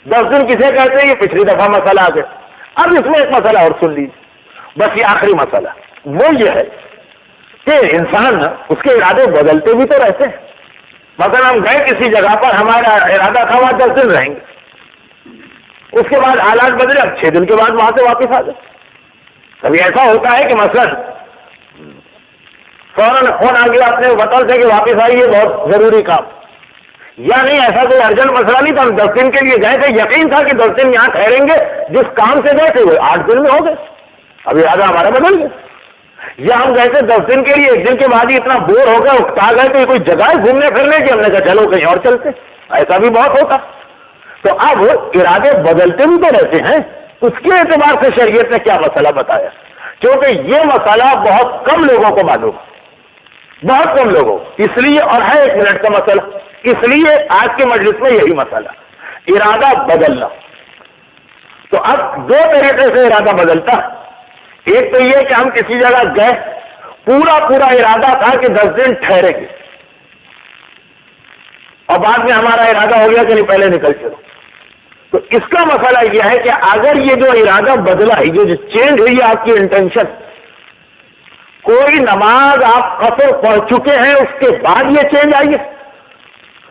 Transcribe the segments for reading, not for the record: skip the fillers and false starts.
10 دن کسے کہتے ہیں؟ یہ پچھلی دفعہ مسئلہ آ گیا. اب اس میں ایک مسئلہ اور سن لیجیے، بس یہ آخری مسئلہ، وہ یہ ہے کہ انسان اس کے ارادے بدلتے بھی تو رہتے ہیں. مثلا ہم گئے کسی جگہ پر، ہمارا ارادہ تھا وہاں 10 دن رہیں گے، اس کے بعد حالات بدلے، اب 6 دن کے بعد وہاں سے واپس آ گئے. کبھی ایسا ہوتا ہے کہ مثلا فوراً فون آ گیا اپنے وطن سے کہ واپس آئیے، بہت ضروری کام، یا نہیں ایسا کوئی ارجنٹ مسئلہ نہیں تھا، ہم 10 دن کے لیے گئے تھے، یقین تھا کہ 10 دن یہاں ٹھہریں گے، جس کام سے گئے تھے وہ 8 دن میں ہو گئے، اب ارادہ ہمارا بدل گیا. یا ہم گئے تھے 10 دن کے لیے، 1 دن کے بعد ہی اتنا بور ہو گئے، اکتا گئے تو یہ کوئی جگہ ہے گھومنے پھرنے کی، ہم نے کہا چلو کہیں اور چلتے. ایسا بھی بہت ہوتا. تو اب ارادے بدلتے بھی تو رہتے ہیں. اس کے اعتبار سے شریعت نے کیا مسئلہ بتایا؟ کیونکہ یہ مسئلہ بہت کم لوگوں کو معلوم، بہت کم لوگوں، اس لیے، اور ہے 1 منٹ کا مسئلہ، اس لیے آج کے مجلس میں یہی مسئلہ، ارادہ بدلنا. تو اب 2 طریقے سے ارادہ بدلتا ہے. ایک تو یہ کہ ہم کسی جگہ گئے، پورا ارادہ تھا کہ 10 دن ٹھہرے گے، اور بعد میں ہمارا ارادہ ہو گیا کہ نہیں پہلے نکل چلو. تو اس کا مسئلہ یہ ہے کہ اگر یہ جو ارادہ بدلا ہے، جو چینج ہوئی ہے آپ کی انٹینشن، کوئی نماز آپ قصر پڑھ چکے ہیں اس کے بعد یہ چینج آئی ہے،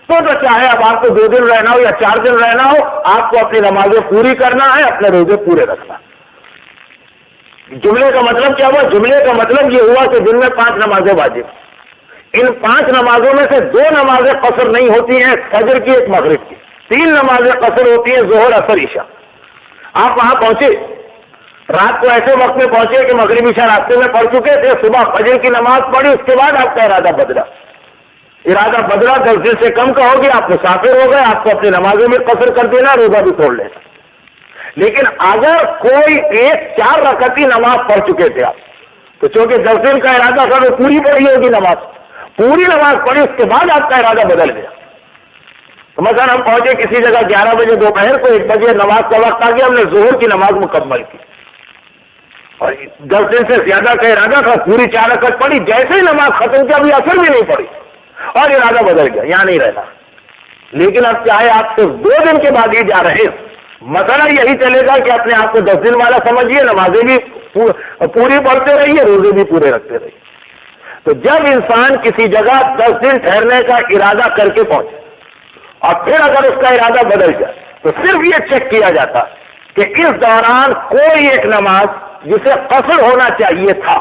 تو چاہے اب آپ کو 2 دن رہنا ہو یا 4 دن رہنا ہو، آپ کو اپنی نمازیں پوری کرنا ہے، اپنے روزے پورے رکھنا. جملے کا مطلب کیا ہوا؟ جملے کا مطلب یہ ہوا کہ دن میں 5 نمازیں واجب، ان 5 نمازوں میں سے 2 نمازیں قصر نہیں ہوتی ہیں، فجر کی، ایک مغرب کی. 3 نمازیں قصر ہوتی ہیں، ظہر، عصر، عشاء. آپ وہاں پہنچے، رات کو ایسے وقت میں پہنچے کہ مغرب عشاء راستے میں پڑھ چکے تھے، صبح فجر کی نماز پڑھی، اس کے بعد آپ کا ارادہ بدلا. 10 دن سے کم کا ہو گیا، آپ مسافر ہو گئے، آپ کو اپنی نمازوں میں قصر کر دینا، روزہ بھی توڑ لینا. لیکن اگر کوئی 4 رکعتی نماز پڑھ چکے تھے آپ، تو چونکہ 10 دن کا ارادہ تھا تو پوری پڑھی ہوگی نماز، پوری نماز پڑھی، اس کے بعد آپ کا ارادہ بدل گیا. تو مثلا ہم پہنچے کسی جگہ 11 بجے دوپہر کو، 1 بجے نماز کا وقت آ گیا، ہم نے ظہر کی نماز مکمل کی، اور 10 دن سے زیادہ کا ارادہ تھا، پوری 4 رکعت پڑھی، جیسے ہی نماز ختم کیا ابھی اثر بھی نہیں پڑی اور ارادہ بدل گیا، یہاں نہیں رہنا. لیکن اب چاہے آپ صرف 2 دن کے بعد ہی جا رہے ہیں، مسئلہ یہی چلے گا کہ اپنے آپ کو 10 دن والا سمجھیے، نمازیں بھی پوری پڑھتے رہیے، روزے بھی پورے رکھتے رہیے. تو جب انسان کسی جگہ 10 دن ٹھہرنے کا ارادہ کر کے پہنچے، اور پھر اگر اس کا ارادہ بدل جائے، تو صرف یہ چیک کیا جاتا کہ اس دوران کوئی ایک نماز جسے قصر ہونا چاہیے تھا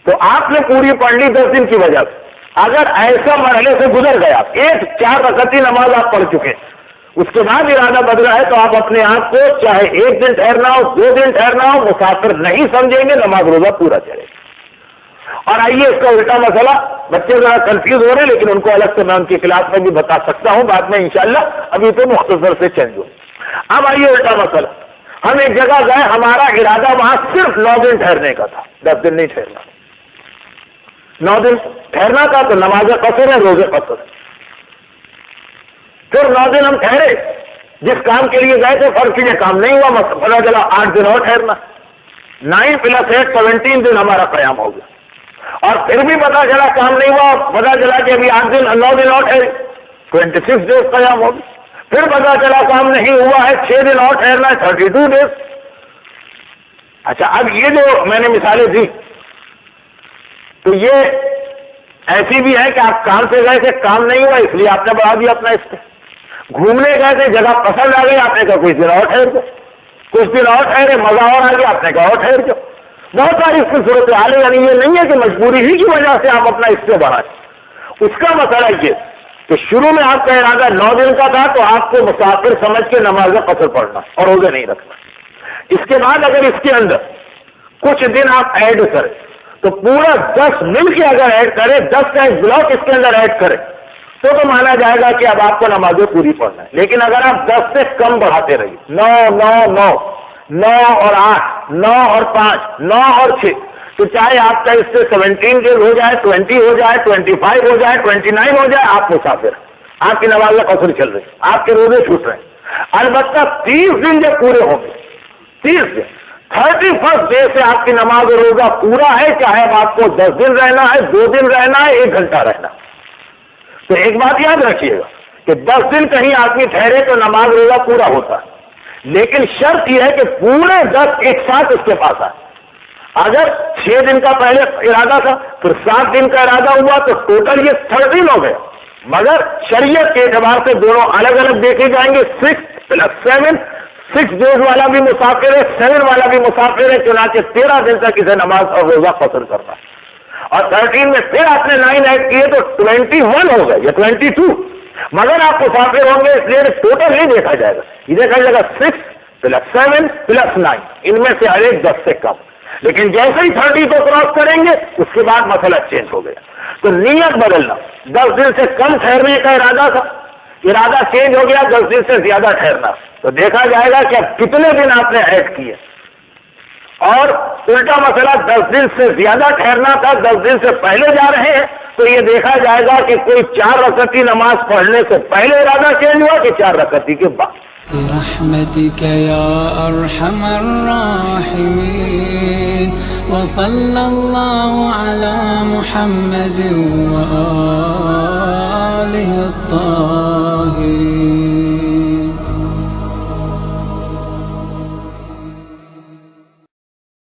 تو آپ نے پوری پڑھ لی 10 دن کی وجہ سے. اگر ایسا مرحلے سے گزر گیا، 4 رکعتی نماز آپ پڑھ چکے، اس کے بعد ارادہ بدلا ہے، تو آپ اپنے آپ کو چاہے 1 دن ٹھہرنا ہو، 2 دن ٹھہرنا ہو، مسافر نہیں سمجھیں گے، نماز روزہ پورا چلے گا. اور آئیے اس کا الٹا مسئلہ، بچے ذرا کنفیوز ہو رہے ہیں لیکن ان کو الگ سے میں ان کی کلاس میں بھی بتا سکتا ہوں بعد میں انشاءاللہ، ابھی تو مختصر سے چینج ہو. اب آئیے الٹا مسئلہ، ہم ایک جگہ گئے، ہمارا ارادہ وہاں صرف 9 دن ٹھہرنے کا تھا، 10 دن نہیں ٹھہرنا، 9 دن ٹھہرنا تھا، تو نماز قصر ہے، روزے قصر. پھر 9 دن ہم ٹھہرے، جس کام کے لیے گئے تھے فرض کیجیے کام نہیں ہوا، پتا چلا 8 دن اور ٹھہرنا، 9 + 8 17 دن ہمارا قیام ہو گیا. اور پھر بھی پتا چلا کام نہیں ہوا، پتا چلا کہ ابھی 8 دن 9 دن اور ٹھہرے، 26 ڈیز قیام ہو گیا. پھر پتا چلا کام نہیں ہوا ہے، 6 دن اور ٹھہرنا ہے، 32 ڈیز. اچھا، اب یہ جو میں نے مثالیں دی، تو یہ ایسی بھی ہے کہ آپ کام سے گئے تھے، کام نہیں ہوا اس لیے آپ نے بڑھا دیا اپنا اس پہ. گھومنے گئے تھے، جگہ پسند آ گئی، آپ نے کہا کچھ دن اور ٹھہر جاؤ، کچھ دن اور ٹھہرے، مزہ اور آ گیا، آپ نے کہا اور ٹھہر جاؤ. بہت ساری اس کی صورت حال ہے، یعنی یہ نہیں ہے کہ مجبوری ہی کی وجہ سے آپ اپنا اس سے بڑھائیں. اس کا مسئلہ یہ کہ شروع میں آپ کا ارادہ 9 دن کا تھا، تو آپ کو مسافر سمجھ کے نماز قصر پڑھنا اور روزے نہیں رکھنا. اس کے بعد اگر اس کے اندر کچھ دن آپ ایڈ کریں، تو پورا 10 مل کے اگر ایڈ کرے، 10 کا ایک بلاک اس کے اندر ایڈ کرے، تو مانا جائے گا کہ اب آپ کو نمازیں پوری پڑھنا ہے. لیکن اگر آپ 10 سے کم بڑھاتے رہیے، 9 9 9 9 اور 8 9 اور 5 9 اور 6، تو چاہے آپ کا اس سے 17 ڈیز ہو جائے، 20 ہو جائے، 25 ہو جائے، 29 ہو جائے، آپ مسافر، آپ کی نماز قصر چل رہی، آپ کے روزے چھوٹ رہے ہیں. البتہ 30 دن جب پورے ہوں گے، 30 دن 31 ڈے سے آپ کی نماز اور روزہ پورا ہے، چاہے اب آپ کو 10 دن رہنا ہے، 2 دن رہنا ہے، 1 گھنٹہ رہنا. تو ایک بات یاد رکھیے گا کہ 10 دن کہیں آدمی ٹھہرے تو نماز روزہ پورا ہوتا ہے، لیکن شرط یہ ہے کہ پورے 10 ایک ساتھ اس کے پاس آئے۔ اگر 6 دن کا پہلے ارادہ تھا پھر 7 دن کا ارادہ ہوا تو ٹوٹل یہ 13 ہو گئے، مگر شریعت کے اعتبار سے دونوں الگ الگ دیکھے جائیں گے۔ 6 + 7، 6 ڈیز والا بھی مسافر ہے، 7 والا بھی مسافر ہے، چنانچہ 13 دن تک اسے نماز اور روزہ قصر کرنا ہے۔ اور 13 میں پھر آپ نے 9 ایڈ کیے تو 21 ہو گئے یا 22، مگر آپ مسافر ہوں گے اس لیے ٹوٹل نہیں دیکھا جائے گا، یہ دیکھا جائے گا 6 + 7 + 9، ان میں سے ہر ایک 10 سے کم۔ لیکن جیسے ہی 30 کو کراس کریں گے اس کے بعد مسئلہ چینج ہو گیا، تو نیت بدلنا۔ 10 دن سے کم ٹھہرنے کا ارادہ تھا، ارادہ چینج ہو گیا 10 دن سے زیادہ ٹھہرنا، تو دیکھا جائے گا کہ اب کتنے دن آپ نے ایڈ کیے۔ اور الٹا مسئلہ 10 دن سے زیادہ ٹھہرنا تھا، 10 دن سے پہلے جا رہے ہیں، تو یہ دیکھا جائے گا کہ کوئی 4 رکعتی نماز پڑھنے سے پہلے ارادہ چینج ہوا کہ 4 رکعتی کے بعد۔ برحمتك يا أرحم الراحمين وصلى الله على محمد وآله الطاهرين